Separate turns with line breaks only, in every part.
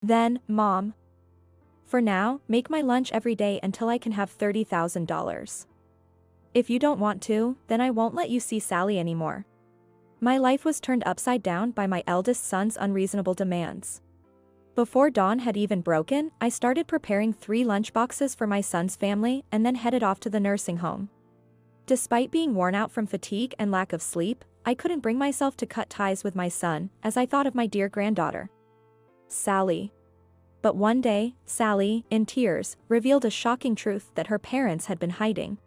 Then, Mom. For now, make my lunch every day until I can have $30,000. If you don't want to, then I won't let you see Sally anymore. My life was turned upside down by my eldest son's unreasonable demands. Before dawn had even broken, I started preparing 3 lunchboxes for my son's family and then headed off to the nursing home. Despite being worn out from fatigue and lack of sleep, I couldn't bring myself to cut ties with my son as I thought of my dear granddaughter, Sally. But one day, Sally, in tears, revealed a shocking truth that her parents had been hiding.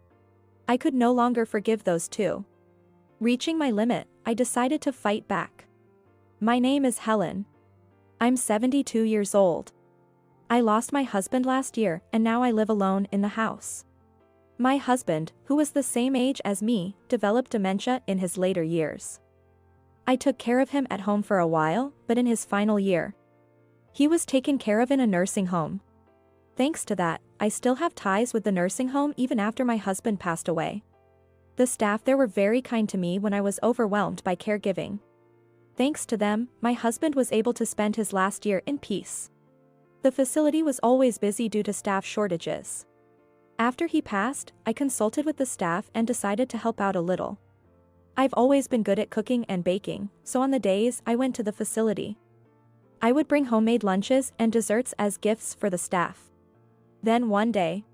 I could no longer forgive those two. Reaching my limit, I decided to fight back. My name is Helen. I'm 72 years old. I lost my husband last year and now I live alone in the house. My husband, who was the same age as me, developed dementia in his later years. I took care of him at home for a while, but in his final year, he was taken care of in a nursing home. Thanks to that, I still have ties with the nursing home even after my husband passed away. The staff there were very kind to me when I was overwhelmed by caregiving. Thanks to them, my husband was able to spend his last year in peace. The facility was always busy due to staff shortages. After he passed, I consulted with the staff and decided to help out a little. I've always been good at cooking and baking, so on the days I went to the facility, I would bring homemade lunches and desserts as gifts for the staff. Then one day,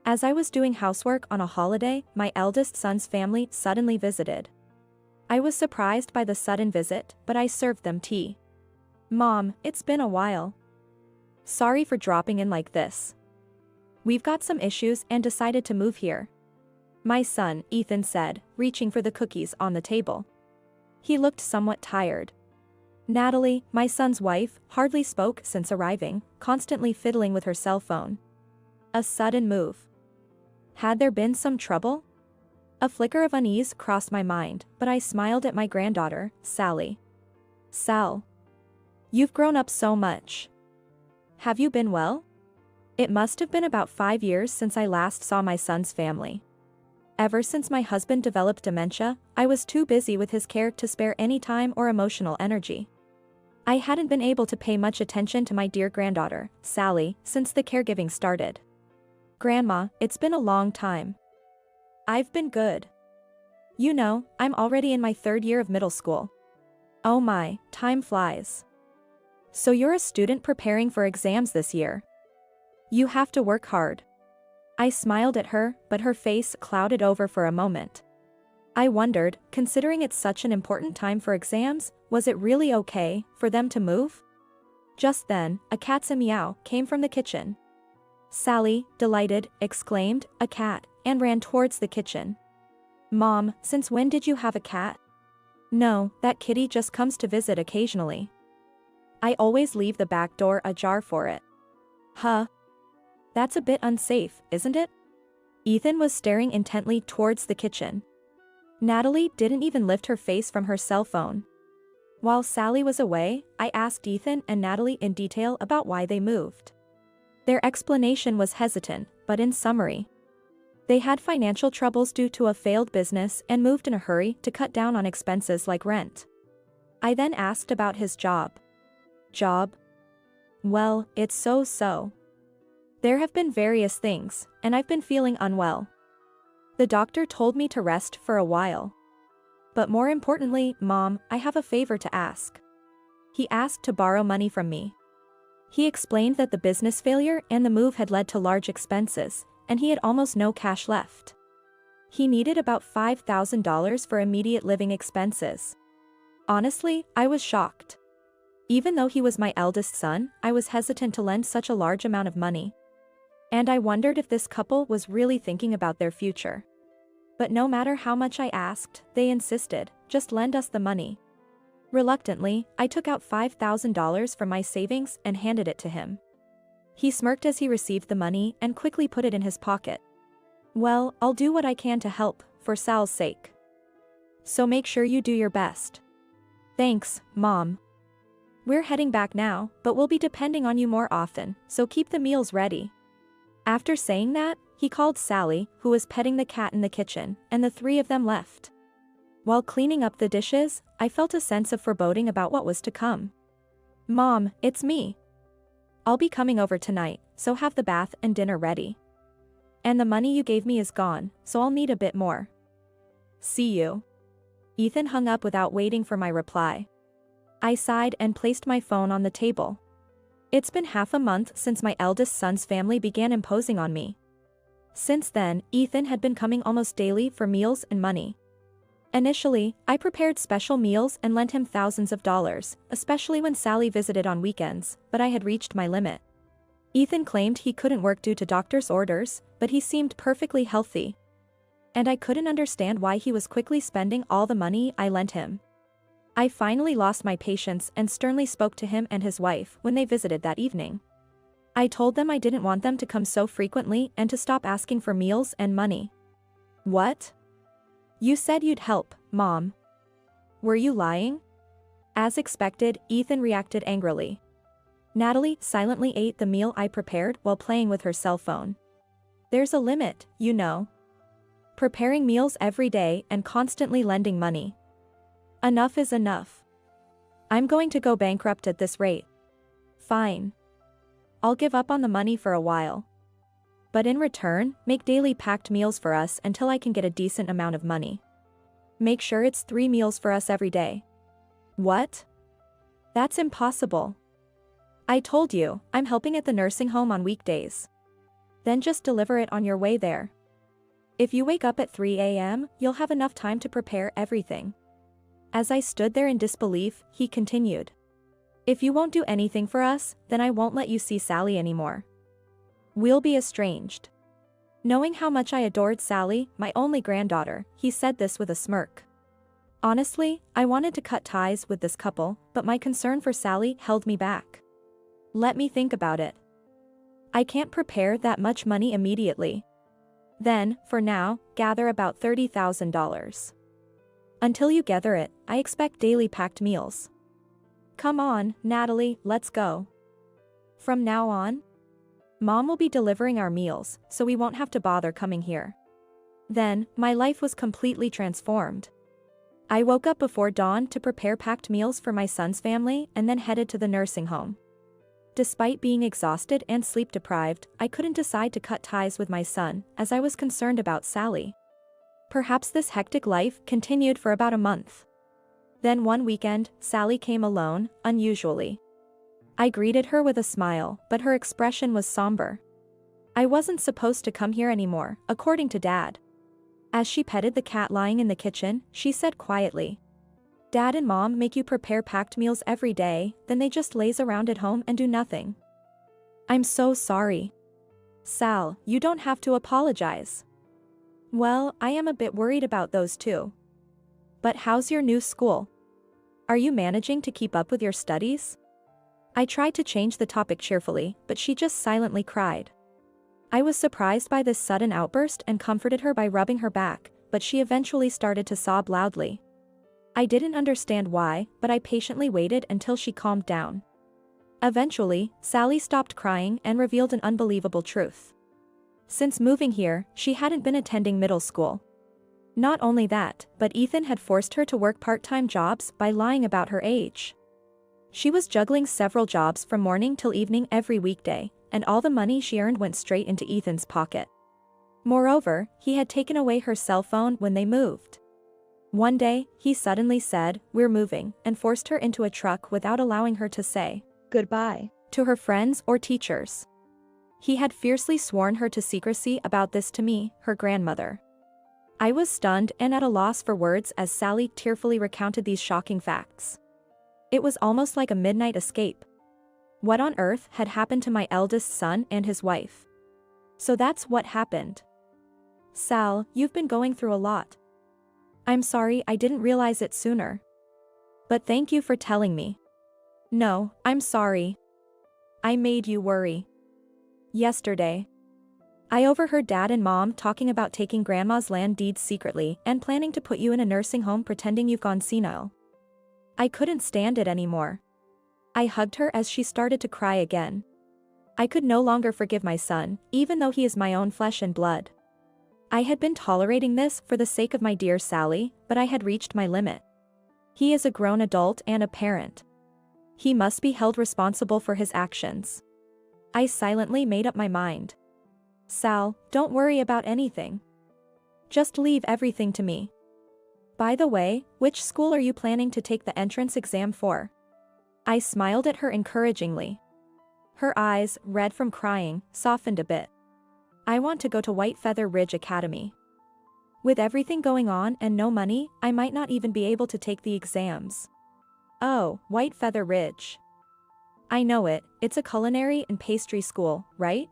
as I was doing housework on a holiday, my eldest son's family suddenly visited. I was surprised by the sudden visit, but I served them tea. Mom, it's been a while. Sorry for dropping in like this. We've got some issues and decided to move here. My son, Ethan said, reaching for the cookies on the table. He looked somewhat tired. Natalie, my son's wife, hardly spoke since arriving, constantly fiddling with her cell phone. A sudden move. Had there been some trouble? A flicker of unease crossed my mind, but I smiled at my granddaughter, Sally. Sal. You've grown up so much. Have you been well? It must have been about 5 years since I last saw my son's family. Ever since my husband developed dementia, I was too busy with his care to spare any time or emotional energy. I hadn't been able to pay much attention to my dear granddaughter, Sally, since the caregiving started. Grandma, it's been a long time. I've been good. You know, I'm already in my 3rd year of middle school. Oh my, time flies. So you're a student preparing for exams this year. You have to work hard. I smiled at her, but her face clouded over for a moment. I wondered, considering it's such an important time for exams, was it really okay for them to move? Just then, a cat's meow came from the kitchen. Sally, delighted, exclaimed, "A cat," and ran towards the kitchen. Mom, since when did you have a cat? No, that kitty just comes to visit occasionally. I always leave the back door ajar for it. Huh? That's a bit unsafe, isn't it? Ethan was staring intently towards the kitchen. Natalie didn't even lift her face from her cell phone. While Sally was away, I asked Ethan and Natalie in detail about why they moved. Their explanation was hesitant, but in summary, they had financial troubles due to a failed business and moved in a hurry to cut down on expenses like rent. I then asked about his job. Job? Well, it's so-so. There have been various things, and I've been feeling unwell. The doctor told me to rest for a while. But more importantly, Mom, I have a favor to ask. He asked to borrow money from me. He explained that the business failure and the move had led to large expenses, and he had almost no cash left. He needed about $5,000 for immediate living expenses. Honestly, I was shocked. Even though he was my eldest son, I was hesitant to lend such a large amount of money. And I wondered if this couple was really thinking about their future. But no matter how much I asked, they insisted, just lend us the money. Reluctantly, I took out $5,000 from my savings and handed it to him. He smirked as he received the money and quickly put it in his pocket. Well, I'll do what I can to help, for Sal's sake. So make sure you do your best. Thanks, Mom. We're heading back now, but we'll be depending on you more often, so keep the meals ready. After saying that, he called Sally, who was petting the cat in the kitchen, and the 3 of them left. While cleaning up the dishes, I felt a sense of foreboding about what was to come. Mom, it's me. I'll be coming over tonight, so have the bath and dinner ready. And the money you gave me is gone, so I'll need a bit more. See you. Ethan hung up without waiting for my reply. I sighed and placed my phone on the table. It's been half a month since my eldest son's family began imposing on me. Since then, Ethan had been coming almost daily for meals and money. Initially, I prepared special meals and lent him thousands of dollars, especially when Sally visited on weekends, but I had reached my limit. Ethan claimed he couldn't work due to doctor's orders, but he seemed perfectly healthy. And I couldn't understand why he was quickly spending all the money I lent him. I finally lost my patience and sternly spoke to him and his wife when they visited that evening. I told them I didn't want them to come so frequently and to stop asking for meals and money. What? You said you'd help, Mom. Were you lying? As expected, Ethan reacted angrily. Natalie silently ate the meal I prepared while playing with her cell phone. There's a limit, you know. Preparing meals every day and constantly lending money. Enough is enough. I'm going to go bankrupt at this rate. Fine. I'll give up on the money for a while. But in return, make daily packed meals for us until I can get a decent amount of money. Make sure it's 3 meals for us every day. What? That's impossible. I told you, I'm helping at the nursing home on weekdays. Then just deliver it on your way there. If you wake up at 3 a.m., you'll have enough time to prepare everything. As I stood there in disbelief, he continued. If you won't do anything for us, then I won't let you see Sally anymore. We'll be estranged. Knowing how much I adored Sally, my only granddaughter, he said this with a smirk. Honestly, I wanted to cut ties with this couple, but my concern for Sally held me back. Let me think about it. I can't prepare that much money immediately. Then, for now, gather about $30,000. Until you gather it, I expect daily packed meals. Come on, Natalie, let's go. From now on, Mom will be delivering our meals, so we won't have to bother coming here. Then, my life was completely transformed. I woke up before dawn to prepare packed meals for my son's family and then headed to the nursing home. Despite being exhausted and sleep-deprived, I couldn't decide to cut ties with my son, as I was concerned about Sally. Perhaps this hectic life continued for about a month. Then one weekend, Sally came alone, unusually. I greeted her with a smile, but her expression was somber. I wasn't supposed to come here anymore, according to Dad. As she petted the cat lying in the kitchen, she said quietly, Dad and Mom make you prepare packed meals every day, then they just laze around at home and do nothing. I'm so sorry. Sal, you don't have to apologize. Well, I am a bit worried about those too. But how's your new school? Are you managing to keep up with your studies? I tried to change the topic cheerfully, but she just silently cried. I was surprised by this sudden outburst and comforted her by rubbing her back, but she eventually started to sob loudly. I didn't understand why, but I patiently waited until she calmed down. Eventually, Sally stopped crying and revealed an unbelievable truth. Since moving here, she hadn't been attending middle school. Not only that, but Ethan had forced her to work part-time jobs by lying about her age. She was juggling several jobs from morning till evening every weekday, and all the money she earned went straight into Ethan's pocket. Moreover, he had taken away her cell phone when they moved. One day, he suddenly said, "We're moving," and forced her into a truck without allowing her to say goodbye to her friends or teachers. He had fiercely sworn her to secrecy about this to me, her grandmother. I was stunned and at a loss for words as Sally tearfully recounted these shocking facts. It was almost like a midnight escape. What on earth had happened to my eldest son and his wife? So that's what happened. Sal, you've been going through a lot. I'm sorry I didn't realize it sooner. But thank you for telling me. No, I'm sorry. I made you worry. Yesterday, I overheard Dad and Mom talking about taking Grandma's land deeds secretly and planning to put you in a nursing home pretending you've gone senile. I couldn't stand it anymore. I hugged her as she started to cry again. I could no longer forgive my son, even though he is my own flesh and blood. I had been tolerating this for the sake of my dear Sally, but I had reached my limit. He is a grown adult and a parent. He must be held responsible for his actions. I silently made up my mind. Sal, don't worry about anything. Just leave everything to me. By the way, which school are you planning to take the entrance exam for? I smiled at her encouragingly. Her eyes, red from crying, softened a bit. I want to go to White Feather Ridge Academy. With everything going on and no money, I might not even be able to take the exams. Oh, White Feather Ridge. I know it, it's a culinary and pastry school, right?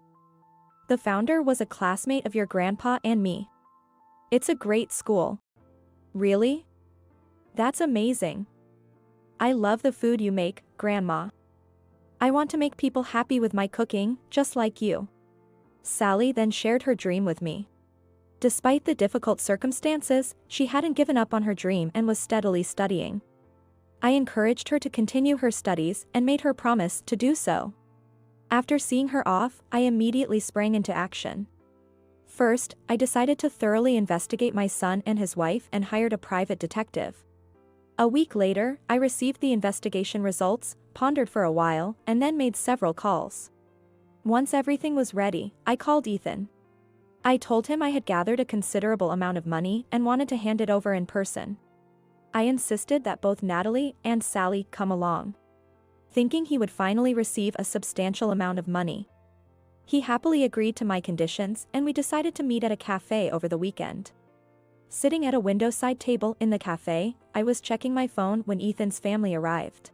The founder was a classmate of your grandpa and me. It's a great school. Really? That's amazing. I love the food you make, Grandma. I want to make people happy with my cooking, just like you. Sally then shared her dream with me. Despite the difficult circumstances, she hadn't given up on her dream and was steadily studying. I encouraged her to continue her studies and made her promise to do so. After seeing her off, I immediately sprang into action. First, I decided to thoroughly investigate my son and his wife and hired a private detective. A week later, I received the investigation results, pondered for a while, and then made several calls. Once everything was ready, I called Ethan. I told him I had gathered a considerable amount of money and wanted to hand it over in person. I insisted that both Natalie and Sally come along, thinking he would finally receive a substantial amount of money. He happily agreed to my conditions and we decided to meet at a cafe over the weekend. Sitting at a window-side table in the cafe, I was checking my phone when Ethan's family arrived.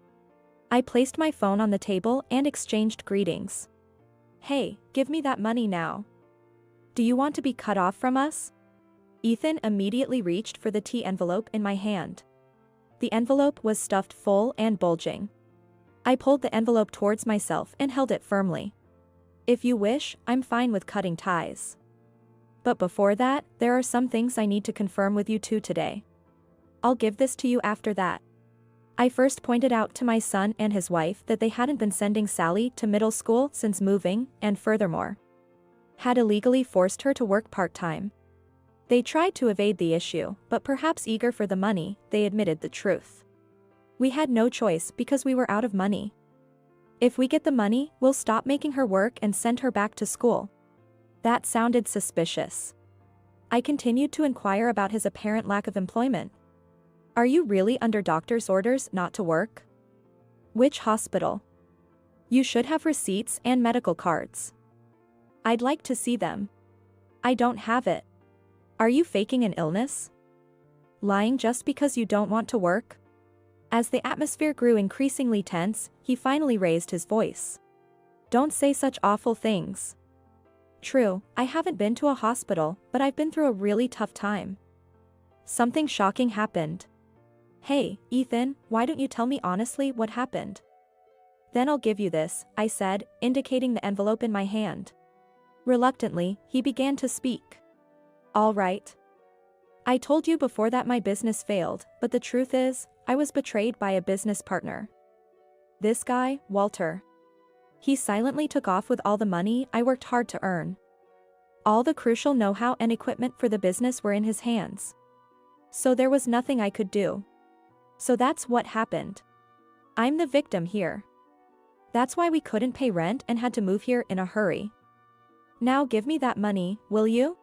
I placed my phone on the table and exchanged greetings. Hey, give me that money now. Do you want to be cut off from us? Ethan immediately reached for the tea envelope in my hand. The envelope was stuffed full and bulging. I pulled the envelope towards myself and held it firmly. If you wish, I'm fine with cutting ties. But before that, there are some things I need to confirm with you two today. I'll give this to you after that. I first pointed out to my son and his wife that they hadn't been sending Sally to middle school since moving, and furthermore, had illegally forced her to work part-time. They tried to evade the issue, but perhaps eager for the money, they admitted the truth. We had no choice because we were out of money. If we get the money, we'll stop making her work and send her back to school. That sounded suspicious. I continued to inquire about his apparent lack of employment. Are you really under doctor's orders not to work? Which hospital? You should have receipts and medical cards. I'd like to see them. I don't have it. Are you faking an illness? Lying just because you don't want to work? As the atmosphere grew increasingly tense, he finally raised his voice. Don't say such awful things. True, I haven't been to a hospital, but I've been through a really tough time. Something shocking happened. Hey, Ethan, why don't you tell me honestly what happened? Then I'll give you this, I said, indicating the envelope in my hand. Reluctantly, he began to speak. All right. I told you before that my business failed, but the truth is, I was betrayed by a business partner. This guy, Walter. He silently took off with all the money I worked hard to earn. All the crucial know-how and equipment for the business were in his hands. So there was nothing I could do. So that's what happened. I'm the victim here. That's why we couldn't pay rent and had to move here in a hurry. Now give me that money, will you?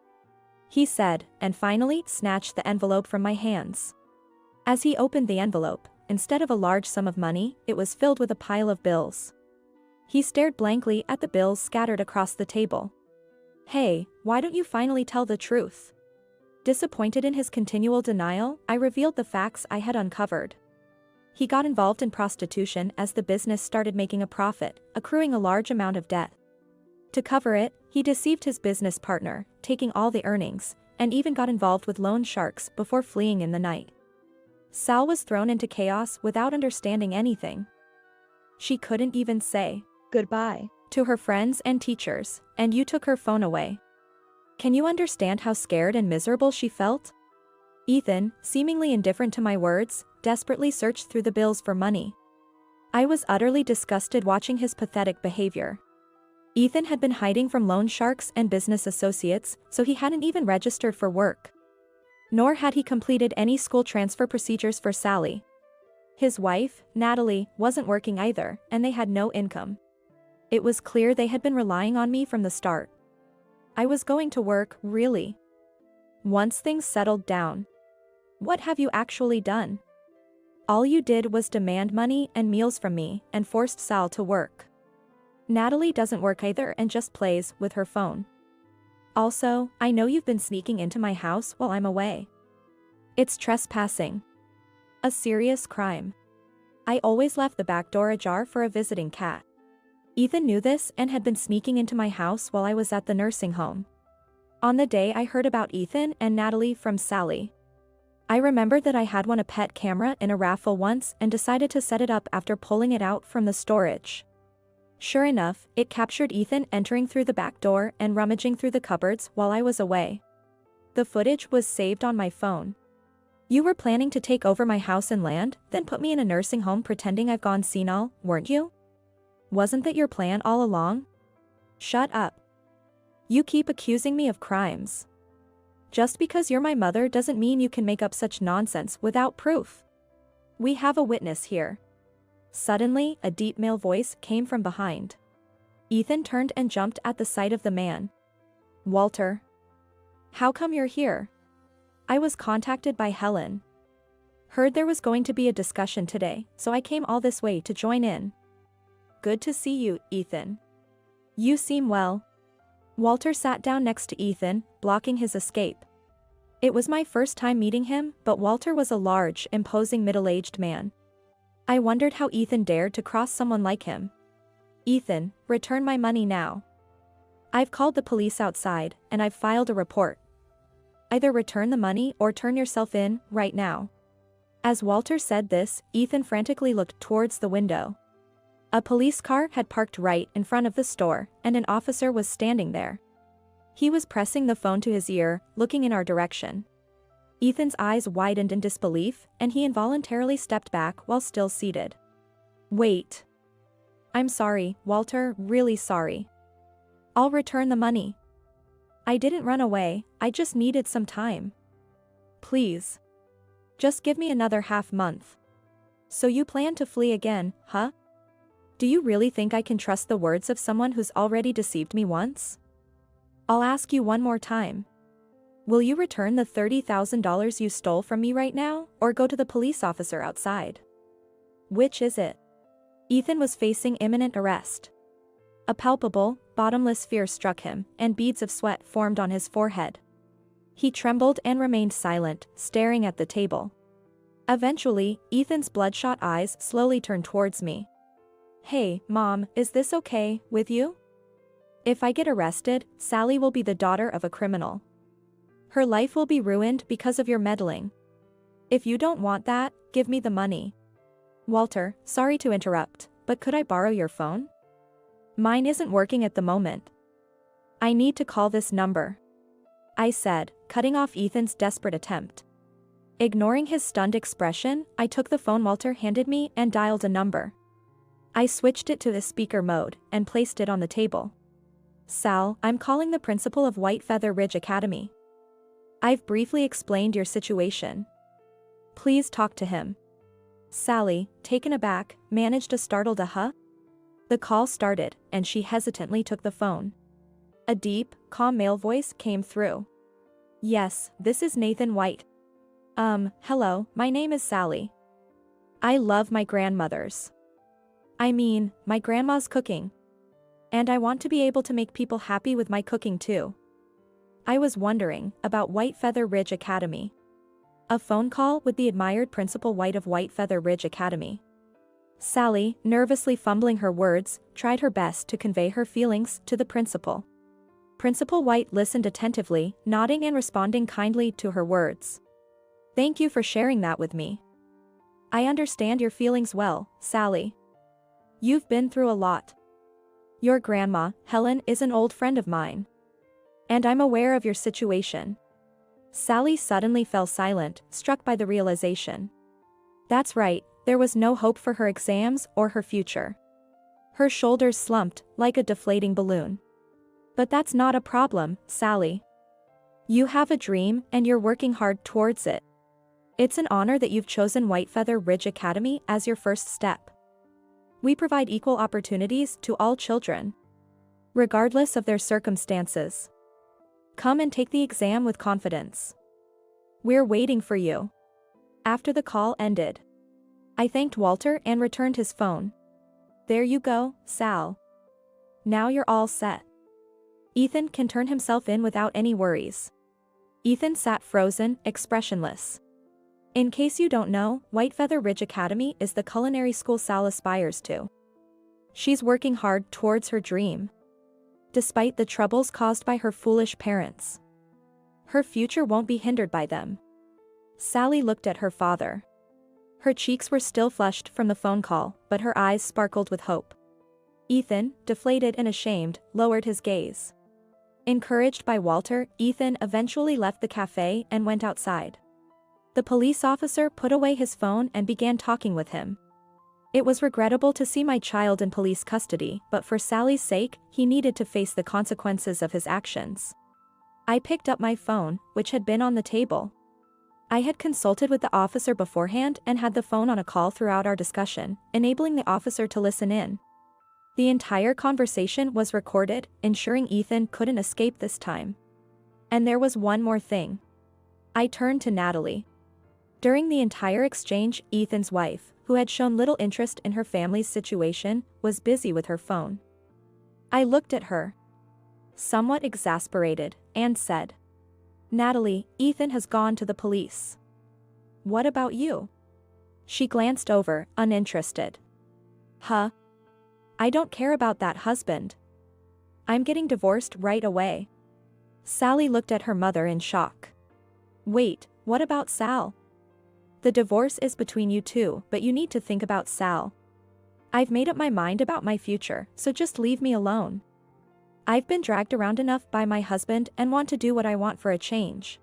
He said, and finally snatched the envelope from my hands. As he opened the envelope, instead of a large sum of money, it was filled with a pile of bills. He stared blankly at the bills scattered across the table. Hey, why don't you finally tell the truth? Disappointed in his continual denial, I revealed the facts I had uncovered. He got involved in prostitution as the business started making a profit, accruing a large amount of debt. To cover it, he deceived his business partner, taking all the earnings, and even got involved with loan sharks before fleeing in the night. Sal was thrown into chaos without understanding anything. She couldn't even say goodbye to her friends and teachers, and you took her phone away. Can you understand how scared and miserable she felt? Ethan, seemingly indifferent to my words, desperately searched through the bills for money. I was utterly disgusted watching his pathetic behavior. Ethan had been hiding from loan sharks and business associates, so he hadn't even registered for work. Nor had he completed any school transfer procedures for Sally. His wife, Natalie, wasn't working either, and they had no income. It was clear they had been relying on me from the start. I was going to work, really. Once things settled down. What have you actually done? All you did was demand money and meals from me and forced Sal to work. Natalie doesn't work either and just plays with her phone. Also, I know you've been sneaking into my house while I'm away. It's trespassing. A serious crime. I always left the back door ajar for a visiting cat. Ethan knew this and had been sneaking into my house while I was at the nursing home. On the day I heard about Ethan and Natalie from Sally. I remembered that I had won a pet camera in a raffle once and decided to set it up after pulling it out from the storage. Sure enough, it captured Ethan entering through the back door and rummaging through the cupboards while I was away. The footage was saved on my phone. You were planning to take over my house and land, then put me in a nursing home pretending I've gone senile, weren't you? Wasn't that your plan all along? Shut up. You keep accusing me of crimes. Just because you're my mother doesn't mean you can make up such nonsense without proof. We have a witness here. Suddenly, a deep male voice came from behind. Ethan turned and jumped at the sight of the man. Walter. How come you're here? I was contacted by Helen. Heard there was going to be a discussion today, so I came all this way to join in. Good to see you, Ethan. You seem well. Walter sat down next to Ethan, blocking his escape. It was my first time meeting him, but Walter was a large, imposing middle-aged man. I wondered how Ethan dared to cross someone like him. Ethan, return my money now. I've called the police outside, and I've filed a report. Either return the money or turn yourself in, right now. As Walter said this, Ethan frantically looked towards the window. A police car had parked right in front of the store, and an officer was standing there. He was pressing the phone to his ear, looking in our direction. Ethan's eyes widened in disbelief, and he involuntarily stepped back while still seated. Wait. I'm sorry, Walter, really sorry. I'll return the money. I didn't run away, I just needed some time. Please. Just give me another half month. So you plan to flee again, huh? Do you really think I can trust the words of someone who's already deceived me once? I'll ask you one more time. Will you return the $30,000 you stole from me right now, or go to the police officer outside? Which is it? Ethan was facing imminent arrest. A palpable, bottomless fear struck him, and beads of sweat formed on his forehead. He trembled and remained silent, staring at the table. Eventually, Ethan's bloodshot eyes slowly turned towards me. Hey, Mom, is this okay with you? If I get arrested, Sally will be the daughter of a criminal. Her life will be ruined because of your meddling. If you don't want that, give me the money. Walter, sorry to interrupt, but could I borrow your phone? Mine isn't working at the moment. I need to call this number. I said, cutting off Ethan's desperate attempt. Ignoring his stunned expression, I took the phone Walter handed me and dialed a number. I switched it to the speaker mode and placed it on the table. Sal, I'm calling the principal of White Feather Ridge Academy. I've briefly explained your situation. Please talk to him. Sally, taken aback, managed a startled huh? The call started, and she hesitantly took the phone. A deep, calm male voice came through. Yes, this is Nathan White. Hello, my name is Sally. I love my grandmother's. I mean, my grandma's cooking. And I want to be able to make people happy with my cooking too. I was wondering about White Feather Ridge Academy. A phone call with the admired Principal White of White Feather Ridge Academy. Sally, nervously fumbling her words, tried her best to convey her feelings to the principal. Principal White listened attentively, nodding and responding kindly to her words. Thank you for sharing that with me. I understand your feelings well, Sally. You've been through a lot. Your grandma, Helen, is an old friend of mine. And I'm aware of your situation. Sally suddenly fell silent, struck by the realization. That's right, there was no hope for her exams or her future. Her shoulders slumped, like a deflating balloon. But that's not a problem, Sally. You have a dream and you're working hard towards it. It's an honor that you've chosen White Feather Ridge Academy as your first step. We provide equal opportunities to all children, regardless of their circumstances. Come and take the exam with confidence. We're waiting for you." After the call ended, I thanked Walter and returned his phone. "There you go, Sal. Now you're all set. Ethan can turn himself in without any worries." Ethan sat frozen, expressionless. In case you don't know, White Feather Ridge Academy is the culinary school Sal aspires to. She's working hard towards her dream, despite the troubles caused by her foolish parents. Her future won't be hindered by them. Sally looked at her father. Her cheeks were still flushed from the phone call, but her eyes sparkled with hope. Ethan, deflated and ashamed, lowered his gaze. Encouraged by Walter, Ethan eventually left the cafe and went outside. The police officer put away his phone and began talking with him. "It was regrettable to see my child in police custody, but for Sally's sake, he needed to face the consequences of his actions." I picked up my phone, which had been on the table. I had consulted with the officer beforehand and had the phone on a call throughout our discussion, enabling the officer to listen in. The entire conversation was recorded, ensuring Ethan couldn't escape this time. And there was one more thing. I turned to Natalie. During the entire exchange, Ethan's wife, who had shown little interest in her family's situation, was busy with her phone. I looked at her, somewhat exasperated, and said, "Natalie, Ethan has gone to the police. What about you?" She glanced over, uninterested. "Huh? I don't care about that husband. I'm getting divorced right away." Sally looked at her mother in shock. "Wait, what about Sal? The divorce is between you two, but you need to think about Sal. I've made up my mind about my future, so just leave me alone. I've been dragged around enough by my husband and want to do what I want for a change."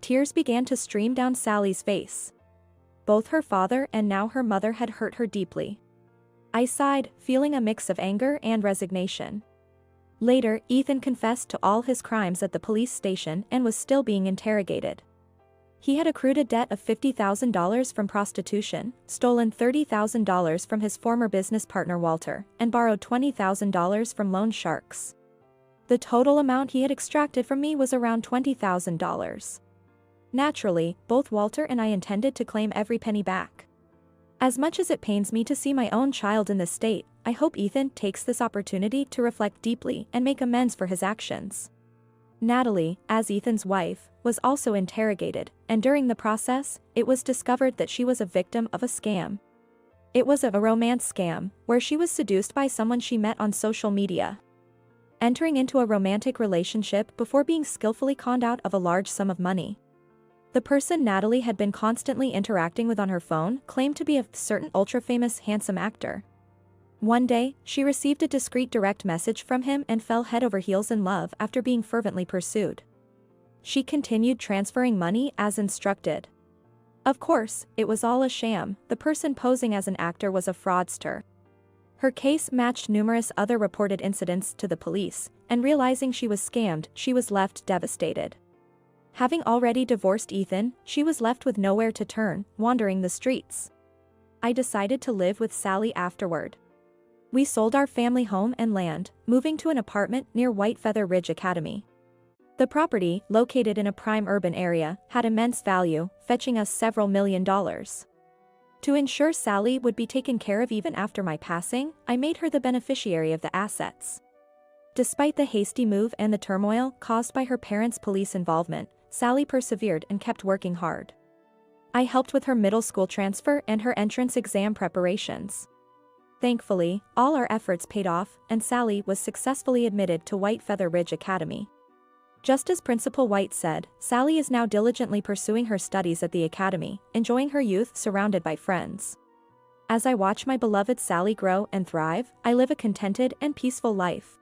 Tears began to stream down Sally's face. Both her father and now her mother had hurt her deeply. I sighed, feeling a mix of anger and resignation. Later, Ethan confessed to all his crimes at the police station and was still being interrogated. He had accrued a debt of $50,000 from prostitution, stolen $30,000 from his former business partner Walter, and borrowed $20,000 from loan sharks. The total amount he had extracted from me was around $20,000. Naturally, both Walter and I intended to claim every penny back. As much as it pains me to see my own child in this state, I hope Ethan takes this opportunity to reflect deeply and make amends for his actions. Natalie, as Ethan's wife, was also interrogated, and during the process, it was discovered that she was a victim of a scam. It was a romance scam, where she was seduced by someone she met on social media, entering into a romantic relationship before being skillfully conned out of a large sum of money. The person Natalie had been constantly interacting with on her phone claimed to be a certain ultra-famous handsome actor. One day, she received a discreet direct message from him and fell head over heels in love after being fervently pursued. She continued transferring money as instructed. Of course, it was all a sham. The person posing as an actor was a fraudster. Her case matched numerous other reported incidents to the police, and realizing she was scammed, she was left devastated. Having already divorced Ethan, she was left with nowhere to turn, wandering the streets. I decided to live with Sally afterward. We sold our family home and land, moving to an apartment near White Feather Ridge Academy. The property, located in a prime urban area, had immense value, fetching us several $1,000,000. To ensure Sally would be taken care of even after my passing, I made her the beneficiary of the assets. Despite the hasty move and the turmoil caused by her parents' police involvement, Sally persevered and kept working hard. I helped with her middle school transfer and her entrance exam preparations. Thankfully, all our efforts paid off, and Sally was successfully admitted to White Feather Ridge Academy. Just as Principal White said, Sally is now diligently pursuing her studies at the academy, enjoying her youth surrounded by friends. As I watch my beloved Sally grow and thrive, I live a contented and peaceful life.